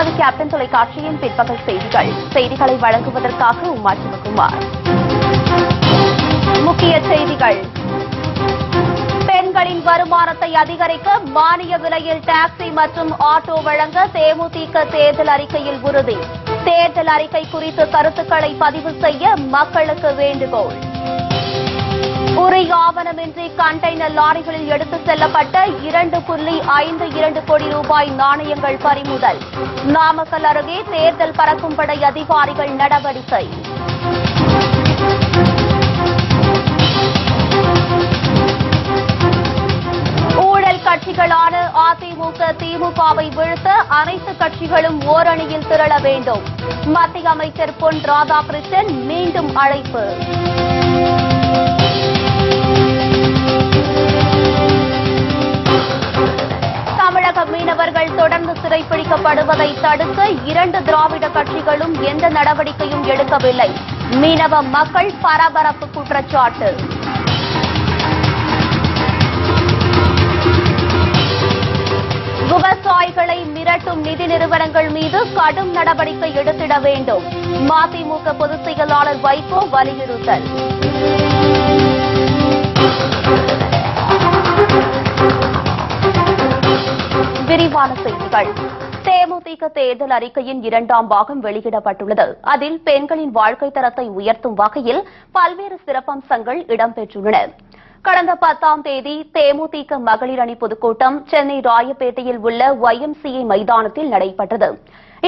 தொடர்வது கேப்டன் தொலைக்காட்சியின் பிற்பகல் செய்திகள். செய்திகளை வழங்குவதற்காக உமா சிவகுமார். முக்கிய செய்திகள். பெண்களின் வருமானத்தை அதிகரிக்க மானிய விலையில் டாக்ஸி மற்றும் ஆட்டோ வழங்க தேமுதிக தேர்தல் அறிக்கையில் உறுதி. தேர்தல் அறிக்கை குறித்து கருத்துக்களை பதிவு செய்ய மக்களுக்கு வேண்டுகோள். உரிய ஆவணமின்றி கண்டெய்னர் லாரிகளில் எடுத்துச் செல்லப்பட்ட 2.52 கோடி ரூபாய் நாணயங்கள் பறிமுதல். நாமக்கல் அருகே தேர்தல் பறக்கும் படை அதிகாரிகள் நடவடிக்கை. ஊழல் கட்சிகளான அதிமுக, திமுகவை வீழ்த்த அனைத்து கட்சிகளும் ஓரணியில் திரள வேண்டும். மத்திய அமைச்சர் பொன் ராதாகிருஷ்ணன் மீண்டும் அழைப்பு. தமிழக மீனவர்கள் தொடர்ந்து சிறைப்பிடிக்கப்படுவதை தடுக்க 2 திராவிட கட்சிகளும் எந்த நடவடிக்கையும் எடுக்கவில்லை. மீனவ மக்கள் பரபரப்பு குற்றச்சாட்டு. விவசாயிகளை மிரட்டும் நிதி நிறுவனங்கள் மீது கடும் நடவடிக்கை எடுத்திட வேண்டும். மதிமுக பொதுச் செயலாளர் வைகோ வலியுறுத்தல். விரிவான செய்திகள். தேமுதிக தேர்தல் அறிக்கையின் 2ஆம் பாகம் வெளியிடப்பட்டுள்ளது. அதில் பெண்களின் வாழ்க்கை தரத்தை உயர்த்தும் வகையில் பல்வேறு சிறப்பம்சங்கள் இடம்பெற்றுள்ளன. கடந்த 10ஆம் தேதி தேமுதிக மகளிர் அணி பொதுக்கூட்டம் சென்னை ராயப்பேட்டையில் உள்ள YMCA மைதானத்தில் நடைபெற்றது.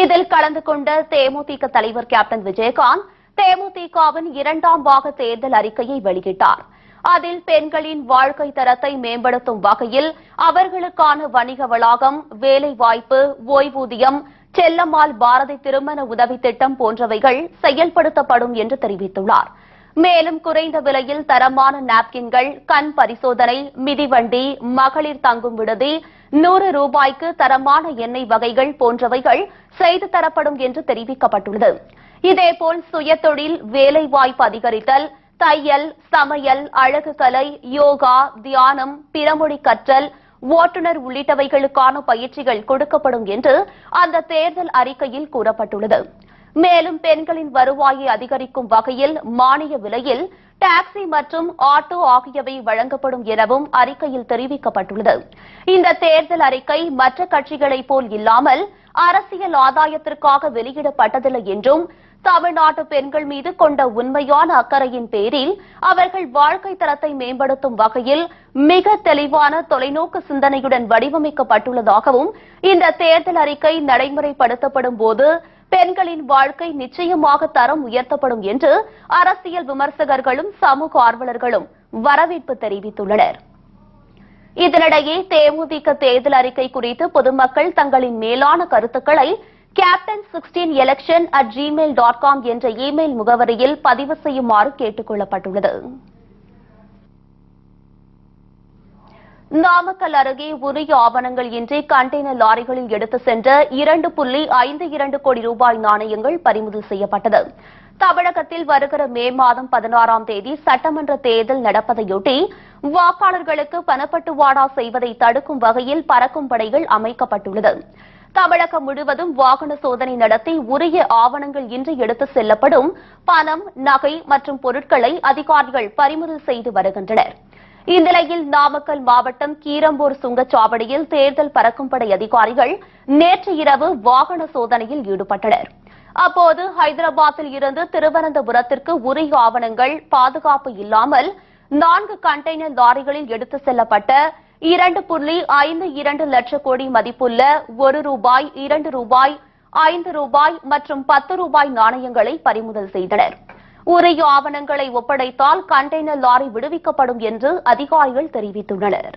இதில் கலந்து கொண்ட தேமுதிக தலைவர் கேப்டன் விஜயகாந்த் தேமுதிகவின் 2ஆம் பாக தேர்தல் அறிக்கையை வெளியிட்டார். அதில் பெண்களின் வாழ்க்கை தரத்தை மேம்படுத்தும் வகையில் அவர்களுக்கான வணிக வளாகம், வேலைவாய்ப்பு, ஓய்வூதியம், செல்லம்மாள் பாரதி திருமண உதவி திட்டம் போன்றவைகள் செயல்படுத்தப்படும் என்று தெரிவித்துள்ளார். மேலும் குறைந்த விலையில் தரமான நாப்கின்கள், கண் பரிசோதனை, மிதிவண்டி, மகளிர் தங்கும் விடுதி, 100 ரூபாய்க்கு தரமான எண்ணெய் வகைகள் போன்றவைகள் செய்து தரப்படும் என்று தெரிவிக்கப்பட்டுள்ளது. இதேபோல் சுயதொழில், வேலைவாய்ப்பு அதிகரித்தல், தையல், சமையல், அழகு கலை, யோகா, தியானம், பிறமொழி கற்றல், ஓட்டுநர் உள்ளிட்டவைகளுக்கான பயிற்சிகள் கொடுக்கப்படும் என்று அந்த தேர்தல் அறிக்கையில் கூறப்பட்டுள்ளது. மேலும் பெண்களின் வருவாயை அதிகரிக்கும் வகையில் மானிய விலையில் டாக்ஸி மற்றும் ஆட்டோ ஆகியவை வழங்கப்படும் எனவும் அறிக்கையில் தெரிவிக்கப்பட்டுள்ளது. இந்த தேர்தல் அறிக்கை மற்ற கட்சிகளைப் போல் இல்லாமல் அரசியல் ஆதாயத்திற்காக வெளியிடப்பட்டதில்லை என்றும் தமிழ்நாட்டு பெண்கள் மீது கொண்ட உண்மையான அக்கறையின் பேரில் அவர்கள் வாழ்க்கை தரத்தை மேம்படுத்தும் வகையில் மிக தெளிவான தொலைநோக்கு சிந்தனையுடன் வடிவமைக்கப்பட்டுள்ளதாகவும் இந்த தேர்தல் அறிக்கை நடைமுறைப்படுத்தப்படும் போது பெண்களின் வாழ்க்கை நிச்சயமாக தரம் உயர்த்தப்படும் என்று அரசியல் விமர்சகர்களும் சமூக ஆர்வலர்களும் வரவேற்பு தெரிவித்துள்ளனர். இதனிடையே தேமுதிக தேர்தல் அறிக்கை குறித்து பொதுமக்கள் தங்களின் மேலான கருத்துக்களை captain16election@gmail.com என்ற இமெயில் முகவரியில் பதிவு செய்யுமாறு கேட்டுக் கொள்ளப்பட்டுள்ளது. நாமக்கல் அருகே உரிய ஆவணங்கள் இன்றி கண்டெய்னர் லாரிகளில் எடுத்து சென்ற 2.52 கோடி ரூபாய் நாணயங்கள் பறிமுதல் செய்யப்பட்டது. தமிழகத்தில் வருகிற மே மாதம் 16ஆம் தேதி சட்டமன்ற தேர்தல் நடப்பதையொட்டி வாக்காளர்களுக்கு பணப்பட்டுவாடா செய்வதை தடுக்கும் வகையில் பறக்கும் படைகள் அமைக்கப்பட்டுள்ளது. தமிழகம் முழுவதும் வாகன சோதனை நடத்தி உரிய ஆவணங்கள் இன்றி எடுத்து செல்லப்படும் பணம், நகை மற்றும் பொருட்களை அதிகாரிகள் பறிமுதல் செய்து வருகின்றனர். இந்நிலையில் நாமக்கல் மாவட்டம் கீரம்பூர் சுங்கச்சாவடியில் தேர்தல் பறக்கும் படை அதிகாரிகள் நேற்று இரவு வாகன சோதனையில் ஈடுபட்டனர். அப்போது ஹைதராபாத்தில் இருந்து திருவனந்தபுரத்திற்கு உரிய ஆவணங்கள், பாதுகாப்பு இல்லாமல் 4 கண்டெய்னர் லாரிகளில் எடுத்து செல்லப்பட்ட 2.52 லட்சம் கோடி மதிப்புள்ள 1 ரூபாய், 2 ரூபாய், 5 ரூபாய் மற்றும் 10 ரூபாய் நாணயங்களை பறிமுதல் செய்தனர். உரிய ஆவணங்களை ஒப்படைத்தால் கண்டெய்னர் லாரி விடுவிக்கப்படும் என்று அதிகாரிகள் தெரிவித்துள்ளனர்.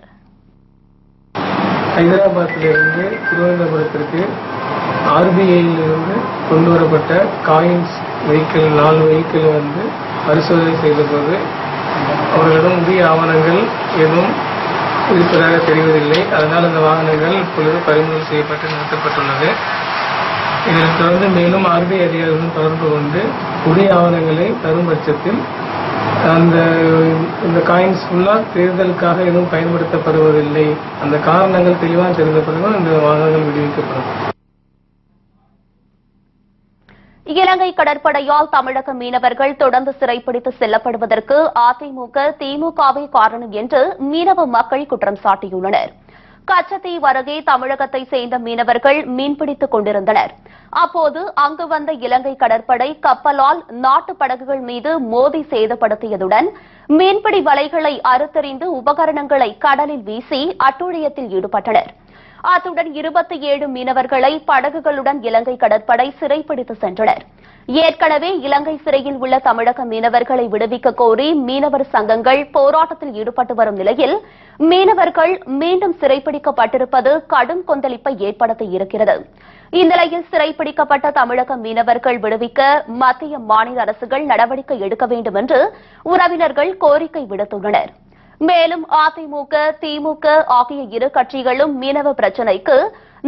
ஹைதராபாத்திலிருந்து திருவனந்தபுரத்திற்கு RBIயிலிருந்து கொண்டு வரப்பட்ட காயின்ஸ் வெஹிக்கிள் 4 வெஹிக்கிள் பரிசோதனை செய்தபோது அவர்களிடம் உரிய ஆவணங்கள் எதுவும் இருப்பதாக தெரிவதில்லை. அதனால் அந்த வாகனங்கள் இப்பொழுது பறிமுதல் செய்யப்பட்டு நிறுத்தப்பட்டுள்ளது. இதனைத் தொடர்ந்து மேலும் RBI அதிகாரிகளுடன் தொடர்பு கொண்டு உரிய ஆவணங்களை தரும் பட்சத்தில் இந்த காயின்ஸ் ஃபுல்லா தேர்தலுக்காக எதுவும் பயன்படுத்தப்படுவதில்லை, அந்த காரணங்கள் தெளிவாக தெரிந்த பிறகு இந்த வாகனங்கள் விடுவிக்கப்படும். இலங்கை கடற்படையால் தமிழக மீனவர்கள் தொடர்ந்து சிறைப்பிடித்து செல்லப்படுவதற்கு அதிமுக திமுகவே காரணம் என்று மீனவ மக்கள் குற்றம் சாட்டியுள்ளனர். கச்சத்தீவு அருகே தமிழகத்தை சேர்ந்த மீனவர்கள் மீன்பிடித்துக் கொண்டிருந்தனர். அப்போது அங்கு வந்த இலங்கை கடற்படை கப்பலால் நாட்டு படகுகள் மீது மோதி சேதப்படுத்தியதுடன் மீன்பிடி வலைகளை அறுத்தெறிந்து உபகரணங்களை கடலில் வீசி அட்டூழியத்தில் ஈடுபட்டனர். அத்துடன் 27 மீனவர்களை படகுகளுடன் இலங்கை கடற்படை சிறைப்பிடித்து சென்றனர். ஏற்கனவே இலங்கை சிறையில் உள்ள தமிழக மீனவர்களை விடுவிக்க கோரி மீனவர் சங்கங்கள் போராட்டத்தில் ஈடுபட்டு வரும் நிலையில் மீனவர்கள் மீண்டும் சிறைப்பிடிக்கப்பட்டிருப்பது கடும் கொந்தளிப்பை ஏற்படுத்தி இருக்கிறது. இந்நிலையில் சிறைப்பிடிக்கப்பட்ட தமிழக மீனவர்கள் விடுவிக்க மத்திய மாநில அரசுகள் நடவடிக்கை எடுக்க வேண்டும் என்று உறவினர்கள் கோரிக்கை விடுத்துள்ளனர். மேலும் அதிமுக திமுக ஆகிய இரு கட்சிகளும் மீனவ பிரச்சினைக்கு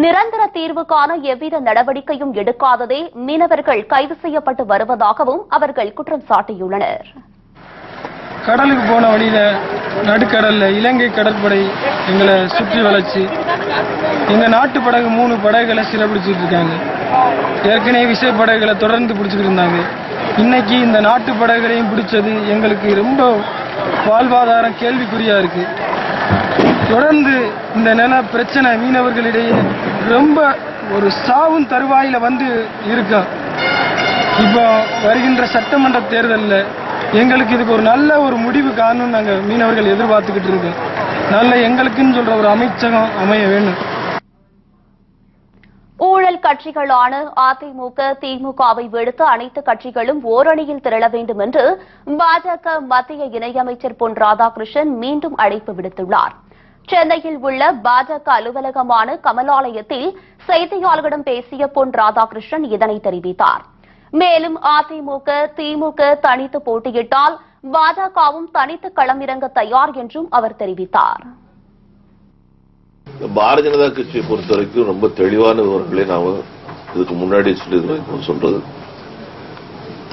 நிரந்தர தீர்வு காண எவ்வித நடவடிக்கையும் எடுக்காததே மீனவர்கள் கைது செய்யப்பட்டு வருவதாகவும் அவர்கள் குற்றம் சாட்டியுள்ளனர். கடலுக்கு போன வழியில நடுக்கடல்ல இலங்கை கடற்படை எங்களை சுற்றி வளைச்சு எங்க நாட்டு படகு 3 படகுகளை சிறைப்பிடிச்சிட்டு இருக்காங்க. ஏற்கனவே விசை படகுகளை தொடர்ந்து பிடிச்சிட்டு இருந்தாங்க. இன்னைக்கு இந்த நாட்டு படகுகளையும் பிடிச்சது எங்களுக்கு ரொம்ப வாழ்வாதாரம் கேள்விக்குறியா இருக்கு. தொடர்ந்து இந்த நில பிரச்சனை மீனவர்களிடையே ரொம்ப ஒரு சாவும் தருவாயில வந்து இருக்கோம். இப்போ வருகின்ற சட்டமன்ற தேர்தலில் எங்களுக்கு இதுக்கு ஒரு நல்ல ஒரு முடிவு காணும் நாங்க மீனவர்கள் எதிர்பார்த்துக்கிட்டு இருக்கோம். நல்ல எங்களுக்குன்னு சொல்ற ஒரு அமைச்சகம் அமைய வேண்டும். ஊழல் கட்சிகளான அதிமுக திமுகவை விடுத்து அனைத்து கட்சிகளும் ஓரணியில் திரள வேண்டும் என்று பாஜக மத்திய இணையமைச்சர் பொன் ராதாகிருஷ்ணன் மீண்டும் அழைப்பு விடுத்துள்ளார். சென்னையில் உள்ள பாஜக அலுவலகமான கமலாலயத்தில் செய்தியாளர்களிடம் பேசிய பொன் ராதாகிருஷ்ணன் இதனை தெரிவித்தார். மேலும் அதிமுக திமுக தனித்து போட்டியிட்டால் பாஜகவும் தனித்து களமிறங்க தயார் என்றும் அவர் தெரிவித்தார். பாரதிய ஜனதா கட்சியை பொறுத்த வரைக்கும் ரொம்ப தெளிவான விவரங்களே நாம இதுக்கு முன்னாடி சொல்றது.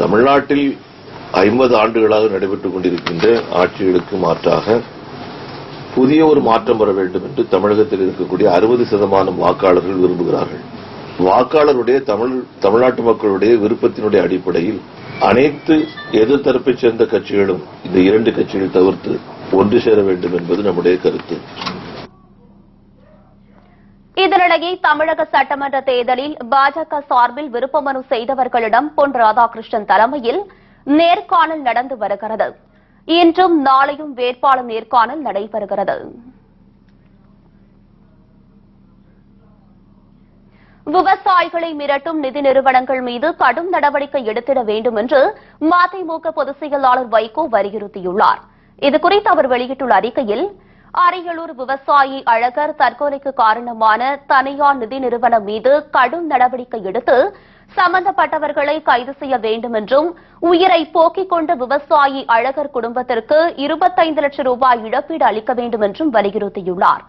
தமிழ்நாட்டில் 50 ஆண்டுகளாக நடைபெற்றுக் கொண்டிருக்கின்ற ஆட்சிகளுக்கு மாற்றாக புதிய ஒரு மாற்றம் வர வேண்டும் என்று தமிழகத்தில் இருக்கக்கூடிய 60% வாக்காளர்கள் விரும்புகிறார்கள். வாக்காளருடைய தமிழ்நாட்டு மக்களுடைய விருப்பத்தினுடைய அடிப்படையில் அனைத்து எதிர்த்தரப்பைச் சேர்ந்த கட்சிகளும் இந்த 2 கட்சிகள் தவிர்த்து ஒன்று சேர வேண்டும் என்பது நம்முடைய கருத்து. இதனிடையே தமிழக சட்டமன்ற தேர்தலில் பாஜக சார்பில் விருப்ப மனு செய்தவர்களிடம் பொன் ராதாகிருஷ்ணன் தலைமையில் நேர்காணல் நடந்து வருகிறது. இன்றும் நாளையும் வேட்பாளர் நேர்காணல் நடைபெறுகிறது. விவசாயிகளை மிரட்டும் நிதி நிறுவனங்கள் மீது கடும் நடவடிக்கை எடுத்திட வேண்டும் என்று மதிமுக பொதுச் செயலாளர் வைகோ வலியுறுத்தியுள்ளார். இதுகுறித்து அவர் வெளியிட்டுள்ள அறிக்கையில், அரியலூர் விவசாயி அழகர் தற்கொலைக்கு காரணமான தனியார் நிதி நிறுவனம் மீது கடும் நடவடிக்கை எடுத்து சம்பந்தப்பட்டவர்களை கைது செய்ய வேண்டும் என்றும் உயிரை போக்கிக் கொண்ட விவசாயி அழகர் குடும்பத்திற்கு 25 லட்சம் ரூபாய் இழப்பீடு அளிக்க வேண்டும் என்றும் வலியுறுத்தியுள்ளார்.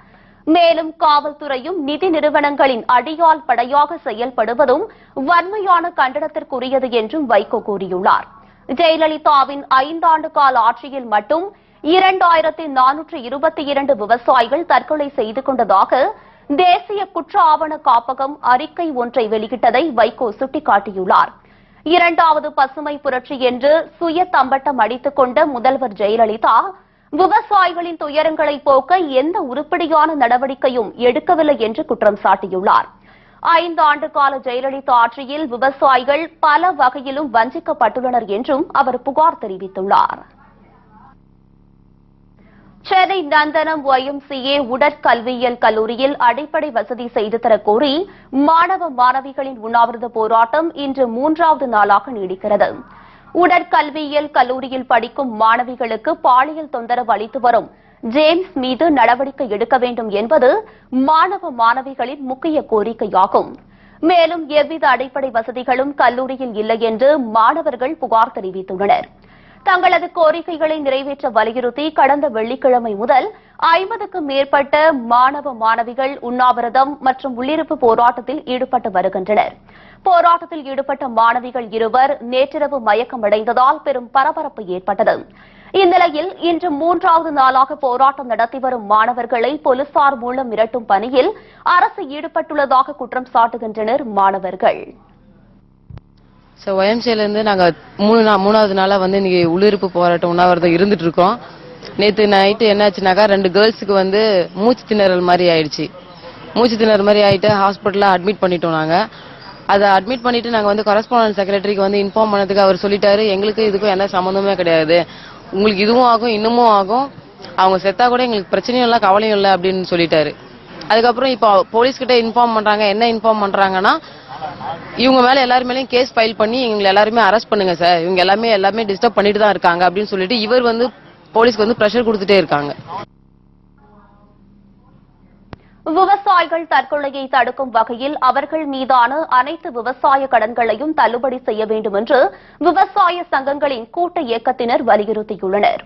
மேலும் காவல்துறையும் நிதி நிறுவனங்களின் அடியாள் படையாக செயல்படுவதும் வன்மையான கண்டனத்திற்குரியது என்றும் வைகோ கூறியுள்ளார். ஜெயலலிதாவின் 5 ஆண்டு கால ஆட்சியில் மட்டும் 2422 விவசாயிகள் தற்கொலை செய்து கொண்டதாக தேசிய குற்ற ஆவண காப்பகம் அறிக்கை ஒன்றை வெளியிட்டதை வைகோ சுட்டிக்காட்டியுள்ளார். 2வது பசுமை புரட்சி என்று சுய தம்பட்டம் அடித்துக் கொண்ட முதல்வர் ஜெயலலிதா விவசாயிகளின் துயரங்களை போக்க எந்த உருப்படியான நடவடிக்கையும் எடுக்கவில்லை என்று குற்றம் சாட்டியுள்ளார். 5 ஆண்டு கால ஜெயலலிதா ஆட்சியில் விவசாயிகள் பல வகையிலும் வஞ்சிக்கப்பட்டுள்ளனர் என்றும் அவர் புகார் தெரிவித்துள்ளார். சென்னை நந்தனம் YMCA உடற்கல்வியியல் கல்லூரியில் அடிப்படை வசதி செய்து தரக் கோரி மாணவ மாணவிகளின் உண்ணாவிரத போராட்டம் இன்று 3வது நாளாக நீடிக்கிறது. உடற்கல்வியியல் கல்லூரியில் படிக்கும் மாணவிகளுக்கு பாலியல் தொந்தரவு அளித்து வரும் ஜேம்ஸ் மீது நடவடிக்கை எடுக்க வேண்டும் என்பது மாணவ மாணவிகளின் முக்கிய கோரிக்கையாகும். மேலும் எவ்வித அடிப்படை வசதிகளும் கல்லூரியில் இல்லை என்று மாணவர்கள் புகார் தெரிவித்துள்ளனர். தங்களது கோரிக்கைகளை நிறைவேற்ற வலியுறுத்தி கடந்த வெள்ளிக்கிழமை முதல் 50க்கும் மேற்பட்ட மாணவ மாணவிகள் உண்ணாவிரதம் மற்றும் உள்ளிருப்பு போராட்டத்தில் ஈடுபட்டு வருகின்றனர். போராட்டத்தில் ஈடுபட்ட மாணவிகள் 2 நேற்றிரவு மயக்கமடைந்ததால் பெரும் பரபரப்பு ஏற்பட்டது. இந்நிலையில் இன்று 3வது நாளாக போராட்டம் நடத்தி வரும் மாணவர்களை போலீசார் மூலம் மிரட்டும் பணியில் அரசு ஈடுபட்டுள்ளதாக குற்றம் சாட்டுகின்றனர் மாணவர்கள். ஸோ ஒயம்சியிலேருந்து நாங்கள் மூணாவது நாளாக வந்து இன்னைக்கு உள்ளிருப்பு போராட்டம் உண்ணாவிரதம் இருந்துட்டு இருக்கோம். நேற்று நைட்டு என்னாச்சுனாக்கா 2 கேர்ள்ஸுக்கு வந்து மூச்சு திணறல் மாதிரி ஆயிடுச்சு. மூச்சு திணறல் மாதிரி ஆகிட்டு ஹாஸ்பிட்டலில் அட்மிட் பண்ணிட்டோம். நாங்கள் அதை அட்மிட் பண்ணிட்டு நாங்கள் வந்து கரஸ்பாண்டன்ட் செக்ரட்டரிக்கு வந்து இன்ஃபார்ம் பண்ணதுக்கு அவர் சொல்லிட்டாரு, எங்களுக்கு இதுக்கும் எந்த சம்மந்தமே கிடையாது, உங்களுக்கு இதுவும் ஆகும் இன்னமும் ஆகும், அவங்க செத்தா கூட எங்களுக்கு பிரச்சனையும் இல்லை கவலையும் இல்லை அப்படின்னு சொல்லிட்டாரு. அதுக்கப்புறம் இப்போ போலீஸ்கிட்ட இன்ஃபார்ம் பண்றாங்க. என்ன இன்ஃபார்ம் பண்றாங்கன்னா, இவங்க மேல எல்லாரும் மேலேயும் கேஸ் ஃபைல் பண்ணி இவங்க எல்லாருமே அரெஸ்ட் பண்ணுங்க சார், இவங்க எல்லாமே டிஸ்டர்ப் பண்ணிட்டு தான் இருக்காங்க அப்படின்னு சொல்லிட்டு இவர் வந்து போலீஸ்க்கு வந்து பிரஷர் கொடுத்துட்டே இருக்காங்க. விவசாயிகள் தற்கொலையை தடுக்கும் வகையில் அவர்கள் மீதான அனைத்து விவசாய கடன்களையும் தள்ளுபடி செய்ய வேண்டும் என்று விவசாய சங்கங்களின் கூட்ட இயக்கத்தினர் வலியுறுத்தியுள்ளனர்.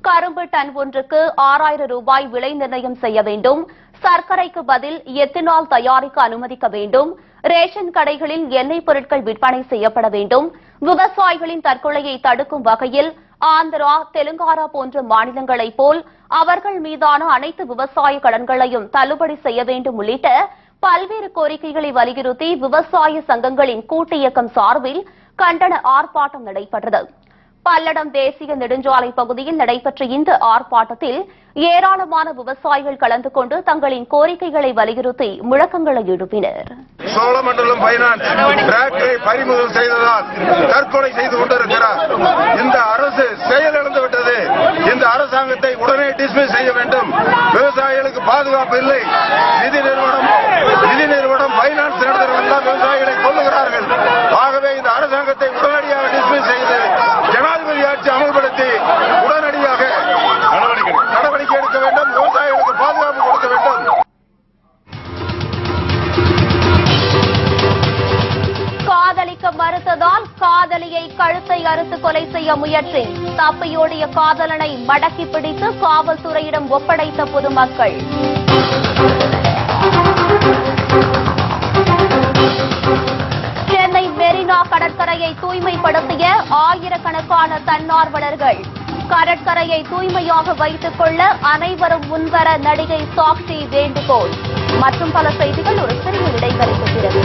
கரும்பு டன் ஒன்றுக்கு 6000 ரூபாய் விலை நிர்ணயம் செய்ய வேண்டும், சர்க்கரைக்கு பதில் எத்தனால் தயாரிக்க அனுமதிக்க வேண்டும், ரேஷன் கடைகளில் எண்ணெய் பொருட்கள் விற்பனை செய்யப்பட வேண்டும், விவசாயிகளின் தற்கொலையை தடுக்கும் வகையில் ஆந்திரா, தெலுங்கானா போன்ற மாநிலங்களைப் போல் அவர்கள் மீதான அனைத்து விவசாய கடன்களையும் தள்ளுபடி செய்ய வேண்டும் உள்ளிட்ட பல்வேறு கோரிக்கைகளை வலியுறுத்தி விவசாய சங்கங்களின் கூட்டு இயக்கம் சார்பில் கண்டன ஆர்ப்பாட்டம் நடைபெற்றது. பல்லடம் தேசிய நெடுஞ்சாலை பகுதியில் நடைபெற்ற இந்த ஆர்ப்பாட்டத்தில் ஏராளமான விவசாயிகள் கலந்து கொண்டு தங்களின் கோரிக்கைகளை வலியுறுத்தி முழக்கங்களை எழுப்பினர். சோழமண்டலம் பைனான்ஸ் டிராக்டரை பறிமுதல் செய்ததால் தற்கொலை செய்து கொண்டிருக்கிறார். இந்த அரசு செயலிழந்து விட்டது. இந்த அரசாங்கத்தை உடனே டிஸ்மிஸ் செய்ய வேண்டும். விவசாயிகளுக்கு பாதுகாப்பு இல்லை. நிதி நிறுவனம் பைனான்ஸ் நடத்துவதெல்லாம் விவசாயிகளை கொல்லுகிறார்கள். ஆகவே இந்த அரசாங்கத்தை உடனடியாக டிஸ்மிஸ் செய்து ஜனாதிபதி ஆட்சி அமல்படுத்தி உடனடியாக நடவடிக்கை எடுக்க வேண்டும். விவசாயிகளுக்கு பாதுகாப்பு கொடுக்க வேண்டும். காதலிக்க மறுத்ததால் காதலியை கழுத்தை அறுத்து கொலை செய்ய முயற்சி, தப்பியோடிய காதலனை மடக்கி பிடித்து காவல்துறையிடம் ஒப்படைத்த பொதுமக்கள். சென்னை மெரினா கடற்கரையை தூய்மைப்படுத்திய ஆயிரக்கணக்கான தன்னார்வலர்கள். கடற்கரையை தூய்மையாக வைத்துக் கொள்ள அனைவரும் முன்வர நடிகை சாக்ஷி வேண்டுகோள். மற்றும் பல செய்திகள் ஒரு சிறிய இடைவெளிக்கு பிறகு.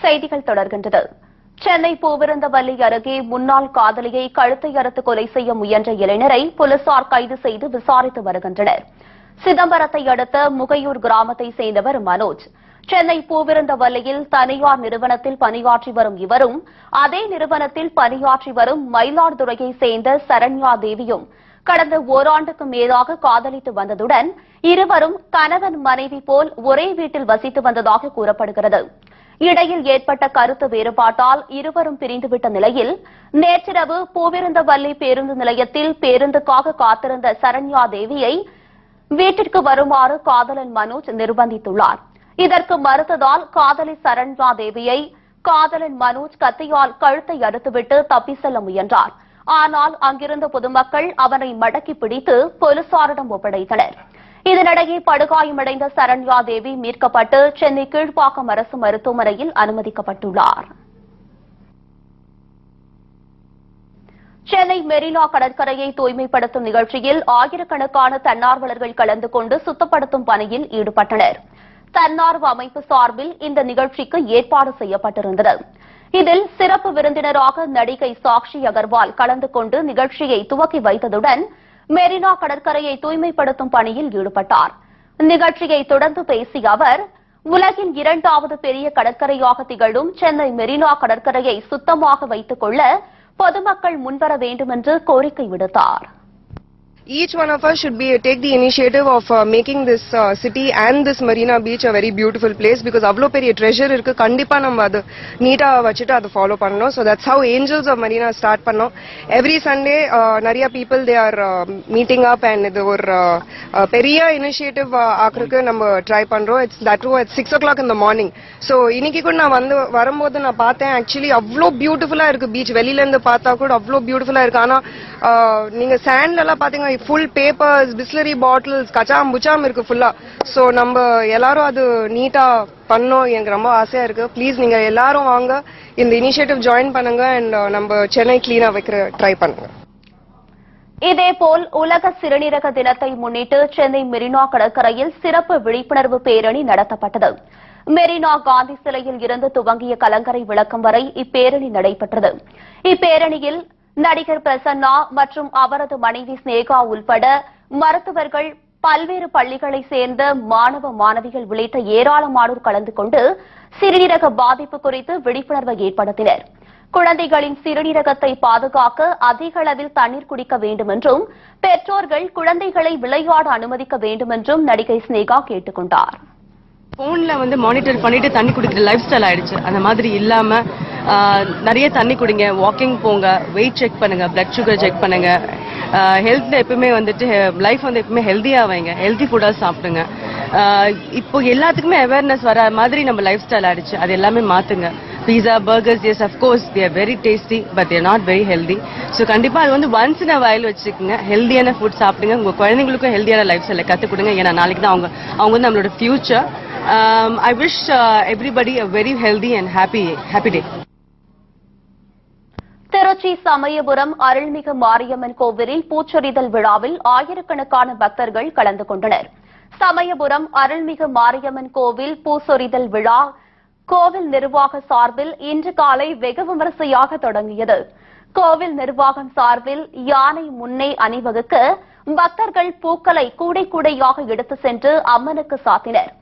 செய்திகள் தொடர்கின்றது. சென்னை பூவிருந்தவல்லி அருகே முன்னாள் காதலியை கழுத்தை அறுத்து கொலை செய்ய முயன்ற இளைஞரை போலீசார் கைது செய்து விசாரித்து வருகின்றனர். சிதம்பரத்தை அடுத்த முகையூர் கிராமத்தை சேர்ந்தவர் மனோஜ். சென்னை பூவிருந்தவல்லியில் தனியார் நிறுவனத்தில் பணியாற்றி வரும் இவரும் அதே நிறுவனத்தில் பணியாற்றி வரும் மயிலாடுதுறையை சேர்ந்த சரண்யா தேவியும் கடந்த ஓராண்டுக்கு மேலாக காதலித்து வந்ததுடன் இருவரும் கணவன் மனைவி போல் ஒரே வீட்டில் வசித்து வந்ததாக கூறப்படுகிறது. இடையில் ஏற்பட்ட கருத்து வேறுபாட்டால் இருவரும் பிரிந்துவிட்ட நிலையில் நேற்றிரவு பூவிருந்தவல்லி பேருந்து நிலையத்தில் பேருந்துக்காக காத்திருந்த சரண்யா தேவியை வீட்டிற்கு வருமாறு காதலன் மனோஜ் நிர்பந்தித்துள்ளார். இதற்கு மறுத்ததால் காதலி சரண்யா தேவியை காதலன் மனோஜ் கத்தியால் கழுத்தை அறுத்துவிட்டு தப்பி செல்ல முயன்றார். ஆனால் அங்கிருந்த பொதுமக்கள் அவனை மடக்கி பிடித்து போலீசாரிடம் ஒப்படைத்தனர். இதனிடையே படுகாயமடைந்த சரண்யா தேவி மீட்கப்பட்டு சென்னை கீழ்ப்பாக்கம் அரசு மருத்துவமனையில் அனுமதிக்கப்பட்டுள்ளார். சென்னை மெரினா கடற்கரையை தூய்மைப்படுத்தும் நிகழ்ச்சியில் ஆயிரக்கணக்கான தன்னார்வலர்கள் கலந்து கொண்டு சுத்தப்படுத்தும் பணியில் ஈடுபட்டனர். தன்னார்வ அமைப்பு சார்பில் இந்த நிகழ்ச்சிக்கு ஏற்பாடு செய்யப்பட்டிருந்தது. இதில் சிறப்பு விருந்தினராக நடிகை சாக்ஷி அகர்வால் கலந்து கொண்டு நிகழ்ச்சியை துவக்கி வைத்ததுடன் மெரினா கடற்கரையை தூய்மைப்படுத்தும் பணியில் ஈடுபட்டார். நிகழ்ச்சியை தொடர்ந்து பேசிய அவர், உலகின் 2வது பெரிய கடற்கரையாக திகழும் சென்னை மெரினா கடற்கரையை சுத்தமாக வைத்துக் கொள்ள பொதுமக்கள் முன்வர வேண்டும் என்று கோரிக்கை விடுத்தார். Each one of us should take the initiative of making this city and this Marina Beach a very beautiful place, because avlo periya treasure irukku, kandipa நம்ம அது நீட்டா வச்சிட்டு அதை ஃபாலோ பண்ணனும். So that's how Angels of Marina start பண்ணோம். Every Sunday நிறைய people they are meeting up and இது ஒரு பெரிய initiative ஆக்குறதுக்கு நம்ம ட்ரை பண்றோம். It's that too at 6 o'clock in the morning. So இன்னைக்கு கூட நான் வரும்போது நான் பார்த்தேன், ஆக்சுவலி அவ்வளோ பியூட்டிஃபுல்லா இருக்கு பீச். வெளியில இருந்து பார்த்தா கூட அவ்வளோ பியூட்டிஃபுல்லா இருக்கு. ஆனா நீங்க சாண்ட்ல எல்லாம் பாத்தீங்கன்னா ஃபுல் பேப்பர்ஸ், பிஸ்லரி பாட்டில்ஸ், கச்சாம் புச்சாம் இருக்கு ஃபுல்லா. சோ நம்ம எல்லாரும் அது நீட்டா பண்ணோம். எனக்கு ரொம்ப ஆசையா இருக்கு. ப்ளீஸ் நீங்க எல்லாரும் வாங்க, இந்த இனிஷியேட்டிவ் ஜாயின் பண்ணுங்க அண்ட் நம்ம சென்னை கிளீனா வைக்கிற ட்ரை பண்ணுங்க. இதேபோல் உலக சிறுநீரக தினத்தை முன்னிட்டு சென்னை மெரினா கடற்கரையில் சிறப்பு விழிப்புணர்வு பேரணி நடத்தப்பட்டது. மெரினா காந்தி சிலையில் இருந்து துவங்கிய கலங்கரை விளக்கம் வரை இப்பேரணி நடைபெற்றது. இப்பேரணியில் நடிகர் பிரசன்னா மற்றும் அவரது மனைவி ஸ்னேகா உள்பட மருத்துவர்கள், பல்வேறு பள்ளிகளைச் சேர்ந்த மாணவ மாணவிகள் உள்ளிட்ட ஏராளமானோர் கலந்து கொண்டு சிறுநீரக பாதிப்பு குறித்து விழிப்புணர்வை ஏற்படுத்தினர். குழந்தைகளின் சிறுநீரகத்தை பாதுகாக்க அதிக அளவில் தண்ணீர் குடிக்க வேண்டும் என்றும், பெற்றோர்கள் குழந்தைகளை விளையாட அனுமதிக்க வேண்டும் என்றும் நடிகை ஸ்னேகா கேட்டுக் கொண்டார். போன்ல மானிட்டர் பண்ணிட்டு தண்ணி குடிக்கிற லைஃப் ஸ்டைல் ஆயிடுச்சு. அந்த மாதிரி இல்லாம நிறைய தண்ணி குடிங்க, வாக்கிங் போங்க, வெயிட் செக் பண்ணுங்க, பிளட் சுகர் செக் பண்ணுங்க. ஹெல்த்ல எப்பவுமே லைஃப் எப்பவுமே ஹெல்தியா வைங்க, ஹெல்தி ஃபுட்டா சாப்பிடுங்க. இப்போ எல்லாத்துக்குமே அவேர்னஸ் வர மாதிரி நம்ம லைஃப் ஸ்டைல் ஆயிடுச்சு. அது எல்லாமே மாத்துங்க. Pizza, burgers, yes of course they are very tasty, but they are not very healthy. So கண்டிப்பா அது ஒன்ஸ் இன் அ வயல் வச்சுக்கோங்க. ஹெல்தியான ஃபுட் சாப்பிடுங்க. உங்க குழந்தைங்களுக்கும் ஹெல்தியான லைஃப் ஸ்டைலை கற்றுக் கொடுங்க. ஏன்னா நாளைக்கு தான் அவங்க நம்மளோட future. I wish everybody a very healthy and happy day. Trichy Samayapuram அருள்மிகு மாரியம்மன் கோவிலில் பூச்சொரிதல் விழாவில் ஆயிரக்கணக்கான பக்தர்கள் கலந்து கொண்டனர். சமயபுரம் அருள்மிகு மாரியம்மன் கோவில் பூச்சொரிதல் விழா கோவில் நிர்வாக சார்பில் இன்று காலை வெகு விமரிசையாக தொடங்கியது. கோவில் நிர்வாகம் சார்பில் யானை முன்னே அணிவகுக்க பக்தர்கள் பூக்களை கூடை கூடையாக எடுத்து சென்று அம்மனுக்கு சாத்தினர்.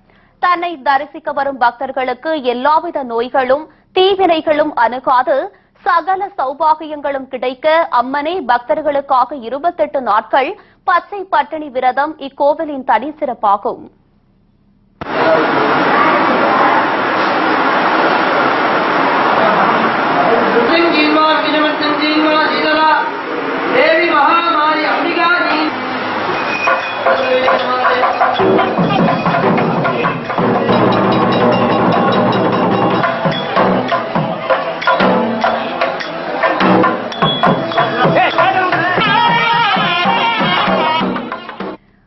தன்னை தரிசிக்க வரும் பக்தர்களுக்கு எல்லாவித நோய்களும் தீவினைகளும் அணுகாது சகல சௌபாகியங்களும் கிடைக்க அம்மனே பக்தர்களுக்காக 28 நாட்கள் பச்சை பட்டினி விரதம் இக்கோவிலின் தனி சிறப்பாகும்.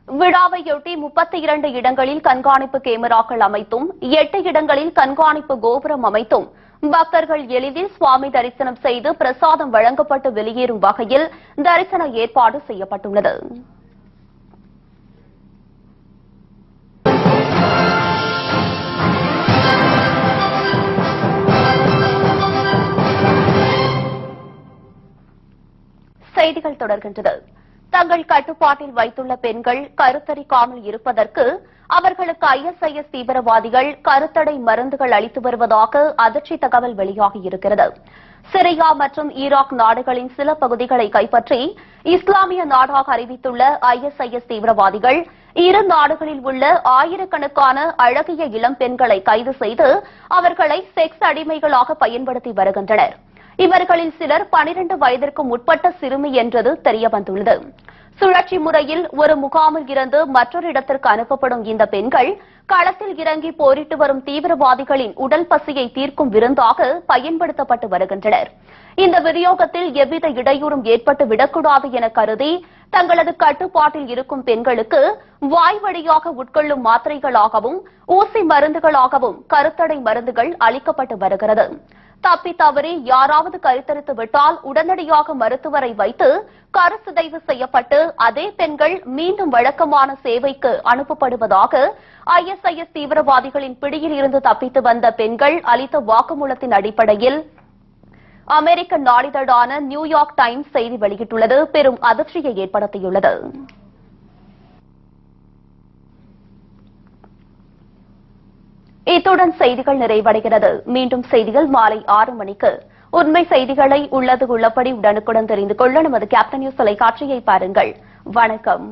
விழாவையொட்டி 32 இடங்களில் கண்காணிப்பு கேமராக்கள் அமைத்தும் 8 இடங்களில் கண்காணிப்பு கோபுரம் அமைத்தும் பக்தர்கள் எளிதில் சுவாமி தரிசனம் செய்து பிரசாதம் வழங்கப்பட்டு வெளியேறும் வகையில் தரிசன ஏற்பாடு செய்யப்பட்டுள்ளது. செய்திகள் தொடர்கின்றது. தங்கள் கட்டுப்பாட்டில் வைத்துள்ள பெண்கள் கருத்தரிக்காமல் இருப்பதற்கு அவர்களுக்கு ISIS தீவிரவாதிகள் கருத்தடை மருந்துகள் அளித்து வருவதாக அதிர்ச்சி தகவல் வெளியாகியிருக்கிறது. சிரியா மற்றும் ஈராக் நாடுகளின் சில பகுதிகளை கைப்பற்றி இஸ்லாமிய நாடாக அறிவித்துள்ள ISIS தீவிரவாதிகள் இரு நாடுகளில் உள்ள ஆயிரக்கணக்கான அழகிய இளம் பெண்களை கைது செய்து அவர்களை செக்ஸ் அடிமைகளாக பயன்படுத்தி வருகின்றனர். இவர்களில் சிலர் 12 வயதிற்கும் உட்பட்ட சிறுமி என்றது தெரியவந்துள்ளது. சுழற்சி முறையில் ஒரு முகாமில் இருந்து மற்றொரு இடத்திற்கு அனுப்பப்படும் இந்த பெண்கள் களத்தில் இறங்கி போரிட்டு வரும் தீவிரவாதிகளின் உடல் பசியை தீர்க்கும் விருந்தாக பயன்படுத்தப்பட்டு வருகின்றனர். இந்த விநியோகத்தில் எவ்வித இடையூறும் ஏற்பட்டு விடக்கூடாது என கருதி தங்களது கட்டுப்பாட்டில் இருக்கும் பெண்களுக்கு வாய் வழியாக உட்கொள்ளும் மாத்திரைகளாகவும் ஊசி மருந்துகளாகவும் கருத்தடை மருந்துகள் அளிக்கப்பட்டு வருகிறது. தப்பி தவறி யாராவது கருத்தரித்து விட்டால் உடனடியாக மருத்துவரை வைத்து கருச்சிதைவு செய்யப்பட்டு அதே பெண்கள் மீண்டும் வழக்கமான சேவைக்கு அனுப்பப்படுவதாக ISIS தீவிரவாதிகளின் பிடியில் இருந்து தப்பித்து வந்த பெண்கள் அளித்த வாக்குமூலத்தின் அடிப்படையில் அமெரிக்க நாளிதழான நியூயார்க் டைம்ஸ் செய்தி வெளியிட்டுள்ளது பெரும் அதிர்ச்சியை ஏற்படுத்தியுள்ளது. இத்துடன் செய்திகள் நிறைவடைகிறது. மீண்டும் செய்திகள் மாலை 6 மணிக்கு. உண்மை செய்திகளை உள்ளது உள்ளபடி உடனுக்குடன் தெரிந்து கொள்ள நமது கேப்டன் நியூஸ் தொலைக்காட்சியை பாருங்கள். வணக்கம்.